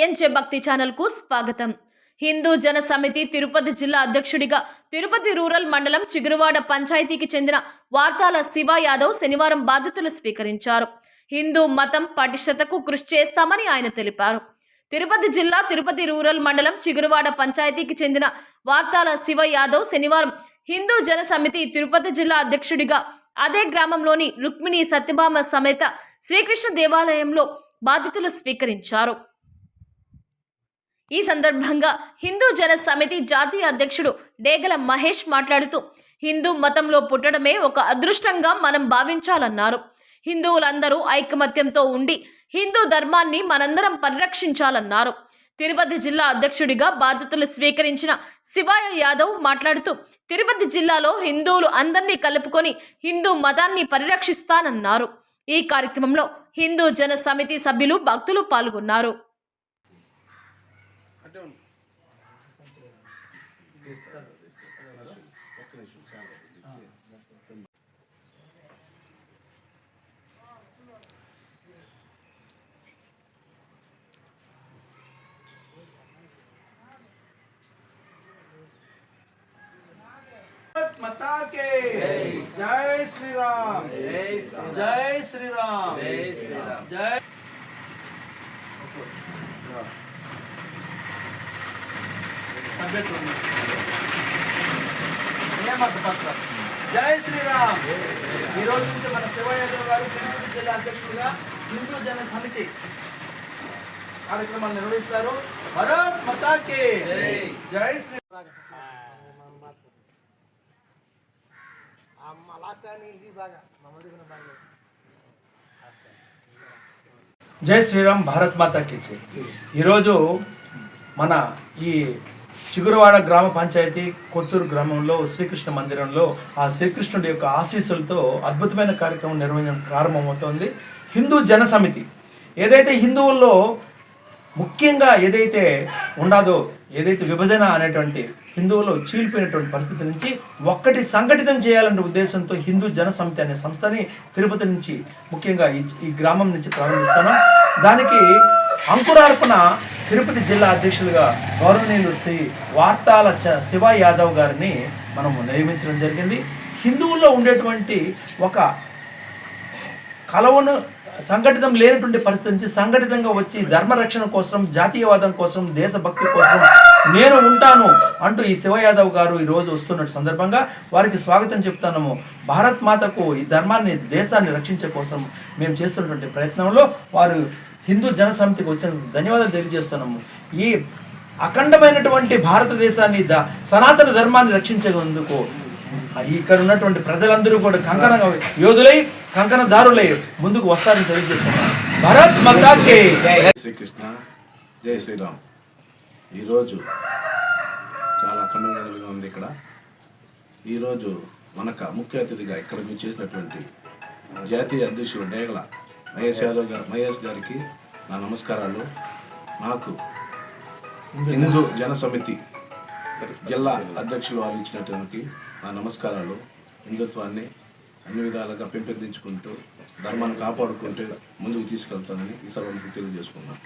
INJ భక్తి channel కు స్వాగతం. హిందూ జన సమితి తిరుపతి జిల్లా అధ్యక్షుడిగా తిరుపతి రూరల్ మండలం చిగురువాడ పంచాయతీకి చెందిన వార్తాల శివ యాదవ్ శనివారం బాధ్యతలు స్వీకరించారు. హిందూ మతం పటిష్టతకు కృషి చేస్తామని ఆయన తెలిపారు. తిరుపతి జిల్లా తిరుపతి రూరల్ మండలం చిగురువాడ పంచాయతీకి చెందిన వార్తాల శివ యాదవ్ శనివారం హిందూ జన సమితి తిరుపతి జిల్లా అధ్యక్షుడిగా అదే గ్రామంలోని రుక్మిణి సత్యభామ సమేత శ్రీకృష్ణ దేవాలయంలో బాధ్యతలు స్వీకరించారు. ఈ సందర్భంగా హిందూ జన సమితి జాతీయ అధ్యక్షుడు డేగల మహేష్ మాట్లాడుతూ హిందూ మతంలో పుట్టడమే ఒక అదృష్టంగా మనం భావించాలన్నారు. హిందువులందరూ ఐకమత్యంతో ఉండి హిందూ ధర్మాన్ని మనందరం పరిరక్షించాలన్నారు. తిరుపతి జిల్లా అధ్యక్షుడిగా బాధ్యతలు స్వీకరించిన శివయ్య యాదవ్ మాట్లాడుతూ తిరుపతి జిల్లాలో హిందువులు అందరినీ కలుపుకొని హిందూ మతాన్ని పరిరక్షిస్తానన్నారు. ఈ కార్యక్రమంలో హిందూ జన సమితి సభ్యులు భక్తులు పాల్గొన్నారు. माता के जय श्री राम, जय श्री राम, जय जय श्री राम. ఈ రోజు నుంచి మన శివయ్య గారు తిరుపతి జిల్లా అధ్యక్షుడిగా హిందూ జన సమితి కార్యక్రమాన్ని నిర్వహిస్తారు. భారత్ మాతా కి జై శ్రీ జై శ్రీరామ్. భారత్ మాతాకి జై. ఈరోజు మన ఈ చిగురువాడ గ్రామ పంచాయతీ కొత్తూరు గ్రామంలో శ్రీకృష్ణ మందిరంలో ఆ శ్రీకృష్ణుడి యొక్క ఆశీస్సులతో అద్భుతమైన కార్యక్రమం ప్రారంభమవుతోంది. హిందూ జన సమితి ఏదైతే హిందువుల్లో ముఖ్యంగా ఏదైతే ఉండదో, ఏదైతే విభజన అనేటువంటి హిందువులు చీలిపోయినటువంటి పరిస్థితి నుంచి ఒక్కటి సంఘటితం చేయాలనే ఉద్దేశంతో హిందూ జన సమితి అనే సంస్థని తిరుపతి నుంచి ముఖ్యంగా ఈ గ్రామం నుంచి ప్రారంభిస్తాను. దానికి అంకురార్పణ తిరుపతి జిల్లా అధ్యక్షులుగా గౌరవనీయులు శ్రీ వార్తాల శివ యాదవ్ గారిని మనము నియమించడం జరిగింది. హిందువుల్లో ఉండేటువంటి ఒక కలవను సంఘటితం లేనటువంటి పరిస్థితి నుంచి సంఘటితంగా వచ్చి ధర్మరక్షణ కోసం, జాతీయవాదం కోసం, దేశభక్తి కోసం నేను ఉంటాను అంటూ ఈ శివ యాదవ్ గారు ఈరోజు వస్తున్న సందర్భంగా వారికి స్వాగతం చెప్తాము. భారత్ మాతకు ఈ ధర్మాన్ని, దేశాన్ని రక్షించే కోసం మేము చేస్తున్నటువంటి ప్రయత్నంలో వారు హిందూ జన సమితికి వచ్చిన ధన్యవాదాలు తెలియజేస్తున్నాము. ఈ అఖండమైనటువంటి భారతదేశాన్ని, సనాతన ధర్మాన్ని రక్షించేందుకు ఇక్కడ ఉన్నటువంటి ప్రజలందరూ కూడా కంకణ యోధులై, కంకణదారులై ముందుకు వస్తారని తెలియజేస్తున్నారు. భారత్ మాతా కి జై. శ్రీకృష్ణ జై శ్రీరామ్. ఈరోజు చాలా కన్నుగా ఉంది. ఇక్కడ ఈరోజు మనకు ముఖ్య అతిథిగా ఇక్కడ మీరు చేసినటువంటి జాతీయ అధ్యక్షుడు డేగల మహేష్ గారికి నా నమస్కారాలు. నాకు హిందూ జన సమితి జిల్లా అధ్యక్షులు వారు ఇచ్చినటువంటి నా నమస్కారాలు. హిందుత్వాన్ని అన్ని విధాలుగా పెంపొందించుకుంటూ ధర్మాన్ని కాపాడుకుంటూ ముందుకు తీసుకెళ్తానని ఈ సభకు తెలియజేసుకున్నాను.